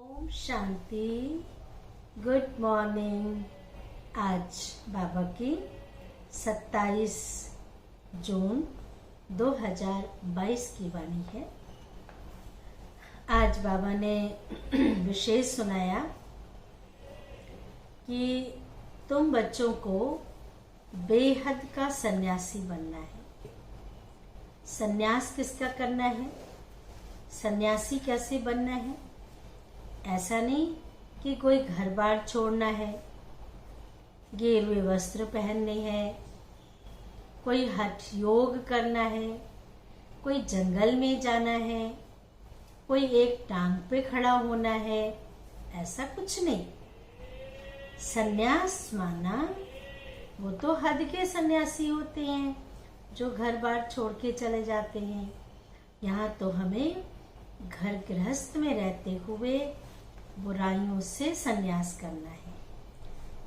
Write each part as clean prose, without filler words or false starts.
Om Shanti. Good morning. आज बाबा की 27 जून 2022 की वाणी है। आज बाबा ने विशेष सुनाया कि तुम बच्चों को बेहद का सन्यासी बनना है। सन्यास किसका करना है, सन्यासी कैसे बनना है। ऐसा नहीं कि कोई घर बार छोड़ना है, गेरुए वस्त्र पहनने हैं, कोई हठ योग करना है, कोई जंगल में जाना है, कोई एक टांग पे खड़ा होना है, ऐसा कुछ नहीं। सन्यास माना वो तो हद के सन्यासी होते हैं जो घर बार छोड़ के चले जाते हैं। यहाँ तो हमें घर गृहस्थ में रहते हुए बुराइयों से संन्यास करना है।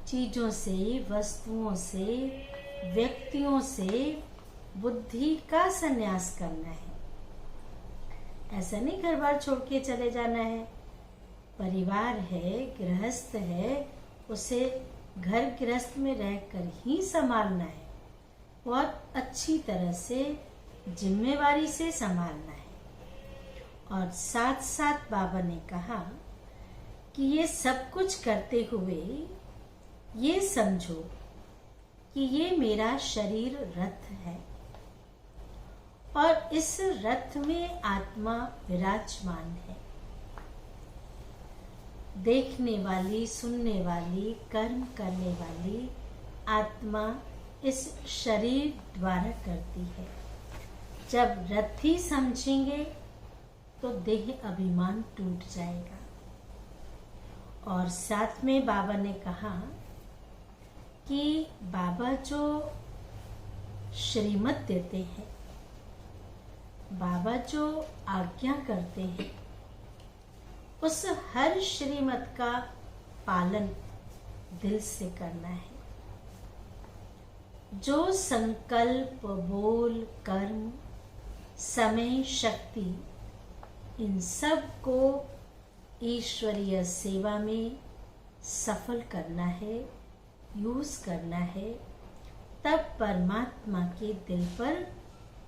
चीजों से, वस्तुओं से, व्यक्तियों से बुद्धि का संन्यास करना है। ऐसा नहीं घर बार छोड़ के चले जाना है। परिवार है, गृहस्थ है, उसे घर गृहस्थ में रहकर ही संभालना है और अच्छी तरह से जिम्मेवारी से संभालना है। और साथ साथ बाबा ने कहा कि ये सब कुछ करते हुए ये समझो कि ये मेरा शरीर रथ है और इस रथ में आत्मा विराजमान है। देखने वाली, सुनने वाली, कर्म करने वाली आत्मा इस शरीर द्वारा करती है। जब रथी समझेंगे तो देह अभिमान टूट जाएगा। और साथ में बाबा ने कहा कि बाबा जो श्रीमत देते हैं, बाबा जो आज्ञा करते हैं, उस हर श्रीमत का पालन दिल से करना है। जो संकल्प, बोल, कर्म, समय, शक्ति, इन सब को ईश्वरीय सेवा में सफल करना है, यूज करना है, तब परमात्मा के दिल पर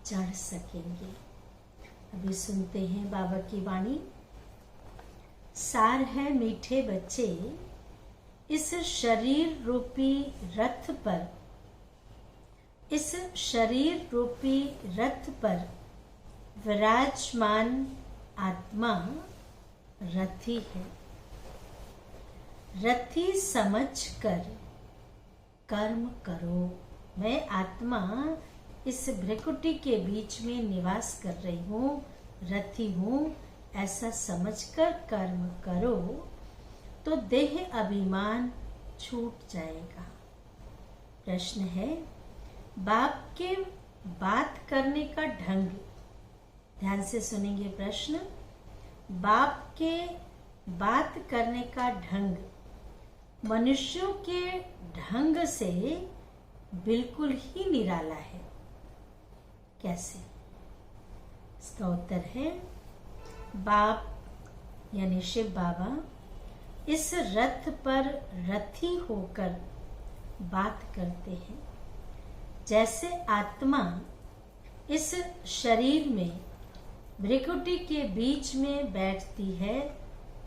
चढ़ सकेंगे। अभी सुनते हैं बाबा की वाणी। सार है मीठे बच्चे, इस शरीर रूपी रथ पर, इस शरीर रूपी रथ पर विराजमान आत्मा रथी है। रथी समझकर कर्म करो। मैं आत्मा इस भ्रिकुटी के बीच में निवास कर रही हूँ, रथी हूँ, ऐसा समझकर कर्म करो तो देह अभिमान छूट जाएगा। प्रश्न है, बाप के बात करने का ढंग। ध्यान से सुनेंगे प्रश्न। बाप के बात करने का ढंग मनुष्यों के ढंग से बिल्कुल ही निराला है। कैसे? इसका उत्तर है, बाप यानी शिव बाबा इस रथ पर रथी होकर बात करते हैं। जैसे आत्मा इस शरीर में भ्रिकुटी के बीच में बैठती है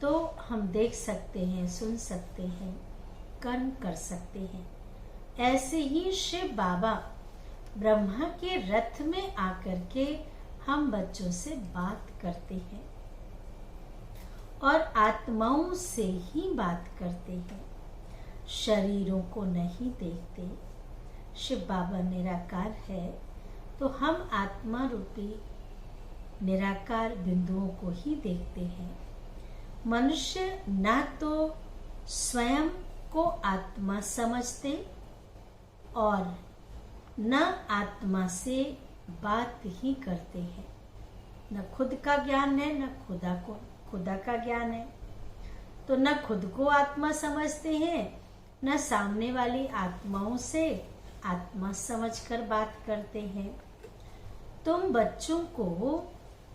तो हम देख सकते हैं, सुन सकते हैं, कर्म कर सकते हैं। ऐसे ही शिव बाबा ब्रह्मा के रथ में आकर के हम बच्चों से बात करते हैं और आत्माओं से ही बात करते हैं, शरीरों को नहीं देखते। शिव बाबा निराकार है तो हम आत्मा रूपी निराकार बिंदुओं को ही देखते हैं। मनुष्य ना तो स्वयं को आत्मा समझते और न आत्मा से बात ही करते हैं। न खुद का ज्ञान है, न खुदा का ज्ञान है। तो न खुद को आत्मा समझते हैं, न सामने वाली आत्माओं से आत्मा समझकर बात करते हैं। तुम बच्चों को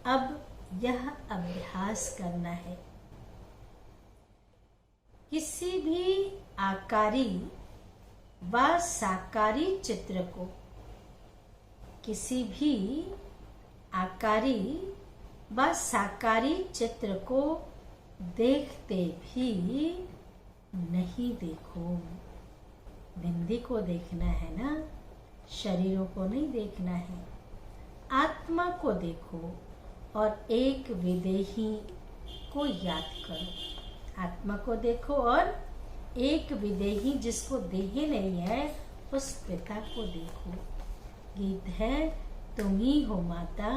अब यह अभ्यास करना है किसी भी आकारी व साकारी चित्र को, किसी भी आकारी व साकारी चित्र को देखते भी नहीं देखो। बिंदी को देखना है ना, शरीरों को नहीं देखना है। आत्मा को देखो और एक विदेही को याद करो। आत्मा को देखो और एक विदेही जिसको देह नहीं है उस पिता को देखो। गीत है, तुम ही हो माता,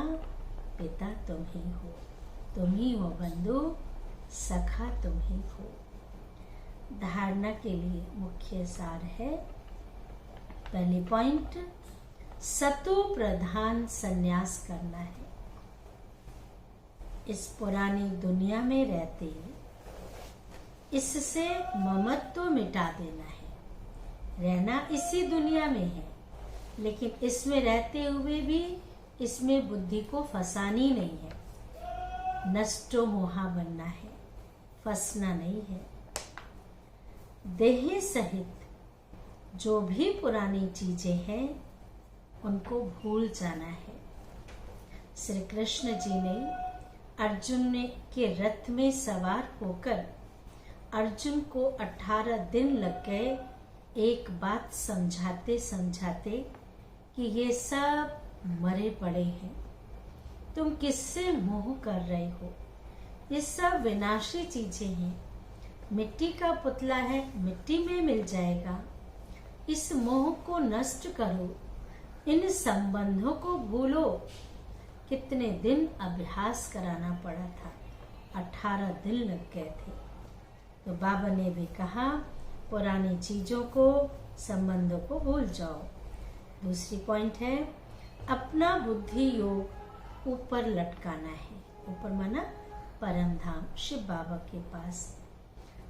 पिता तुम ही हो, तुम ही हो बंधु, सखा तुम ही हो। धारणा के लिए मुख्य सार है, पहली पॉइंट, सतो प्रधान संन्यास करना है। इस पुरानी दुनिया में रहते इससे ममत्व मिटा देना है। रहना इसी दुनिया में है, लेकिन इसमें रहते हुए भी इसमें बुद्धि को फंसानी नहीं है। नष्टो मोहा बनना है, फंसना नहीं है। देह सहित जो भी पुरानी चीजें हैं उनको भूल जाना है। श्री कृष्ण जी ने अर्जुन के रथ में सवार होकर अर्जुन को 18 दिन लग गए एक बात समझाते समझाते कि ये सब मरे पड़े हैं, तुम किससे मोह कर रहे हो, ये सब विनाशी चीजें हैं, मिट्टी का पुतला है, मिट्टी में मिल जाएगा। इस मोह को नष्ट करो, इन संबंधों को भूलो। कितने दिन अभ्यास कराना पड़ा था, 18 दिन लग गए थे। तो बाबा ने भी कहा, पुरानी चीजों को, संबंधों को भूल जाओ। दूसरी पॉइंट है, अपना बुद्धि योग ऊपर लटकाना है। ऊपर माना परम धाम, शिव बाबा के पास।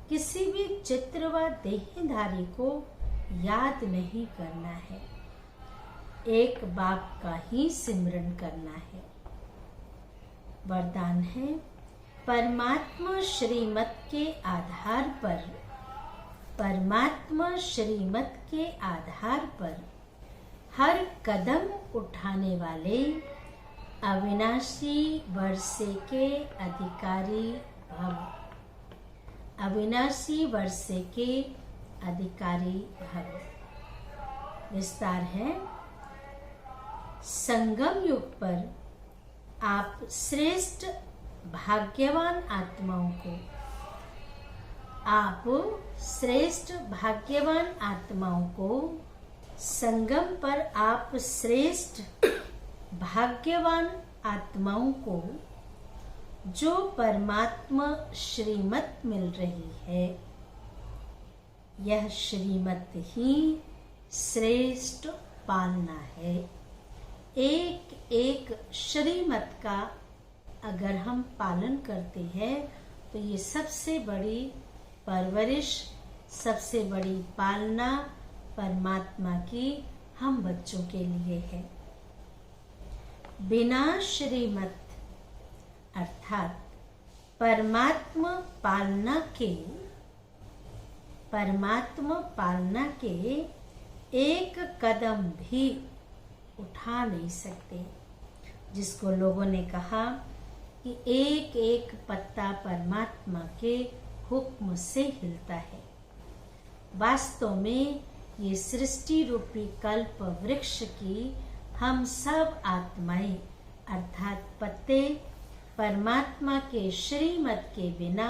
किसी भी चित्र व देहधारी को याद नहीं करना है, एक बाप का ही सिमरन करना है। वरदान है, परमात्मा श्रीमत के आधार पर, परमात्मा श्रीमत के आधार पर हर कदम उठाने वाले अविनाशी वर्षे के अधिकारी भव। अविनाशी वर्षे के अधिकारी भव। विस्तार है, संगम युग पर आप श्रेष्ठ भाग्यवान आत्माओं को, आप श्रेष्ठ भाग्यवान आत्माओं को, संगम पर आप श्रेष्ठ भाग्यवान आत्माओं को जो परमात्मा श्रीमत मिल रही है, यह श्रीमत ही श्रेष्ठ पालना है। एक एक श्रीमत का अगर हम पालन करते हैं तो ये सबसे बड़ी परवरिश, सबसे बड़ी पालना परमात्मा की हम बच्चों के लिए है। बिना श्रीमत अर्थात परमात्मा पालना के एक कदम भी उठा नहीं सकते। जिसको लोगों ने कहा कि एक एक पत्ता परमात्मा के हुक्म से हिलता है। वास्तव में ये सृष्टि रूपी कल्प वृक्ष की हम सब आत्माएं अर्थात पत्ते परमात्मा के श्रीमत के बिना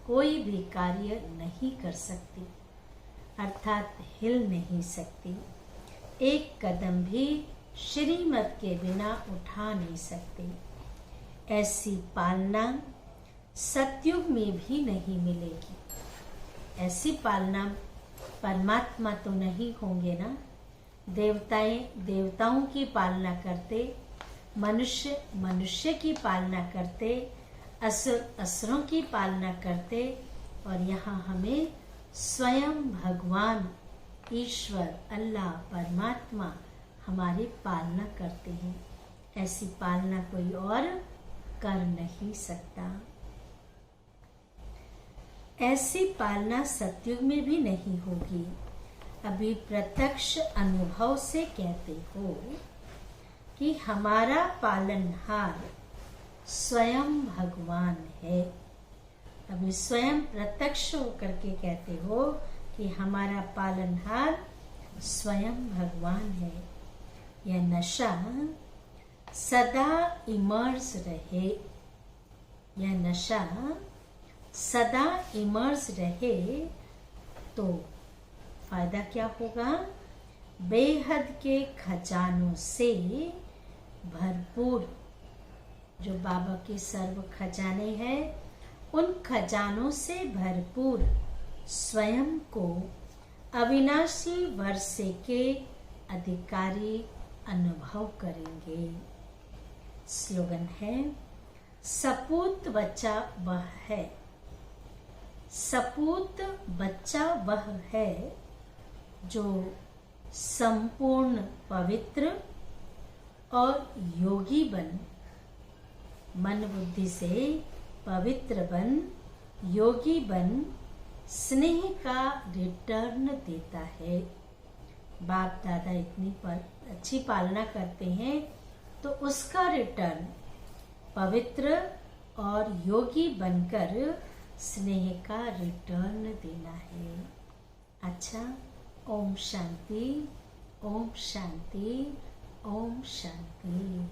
कोई भी कार्य नहीं कर सकती, अर्थात हिल नहीं सकती। एक कदम भी श्रीमत के बिना उठा नहीं सकते। ऐसी पालना सतयुग में भी नहीं मिलेगी। ऐसी पालना परमात्मा तो नहीं होंगे ना। देवताओं की पालना करते, मनुष्य मनुष्य की पालना करते, असुरों की पालना करते, और यहाँ हमें स्वयं भगवान ईश्वर अल्लाह परमात्मा हमारी पालना करते हैं। ऐसी पालना कोई और कर नहीं सकता। ऐसी पालना सतयुग में भी नहीं होगी। अभी प्रत्यक्ष अनुभव से कहते हो कि हमारा पालनहार स्वयं भगवान है। अभी स्वयं प्रत्यक्ष होकर के कहते हो कि हमारा पालनहार स्वयं भगवान है। यह नशा सदा इमर्स रहे, यह नशा सदा इमर्स रहे तो फायदा क्या होगा? बेहद के खजानों से भरपूर, जो बाबा के सर्व खजाने हैं, उन खजानों से भरपूर स्वयं को अविनाशी वर्षे के अधिकारी अनुभव करेंगे। स्लोगन है, सपूत बच्चा वह है, सपूत बच्चा वह है जो संपूर्ण पवित्र और योगी बन, मन बुद्धि से पवित्र बन, योगी बन, स्नेह का रिटर्न देता है। बाप दादा इतनी अच्छी पालना करते हैं तो उसका रिटर्न पवित्र और योगी बनकर स्नेह का रिटर्न देना है। अच्छा, ओम शांति, ओम शांति, ओम शांति।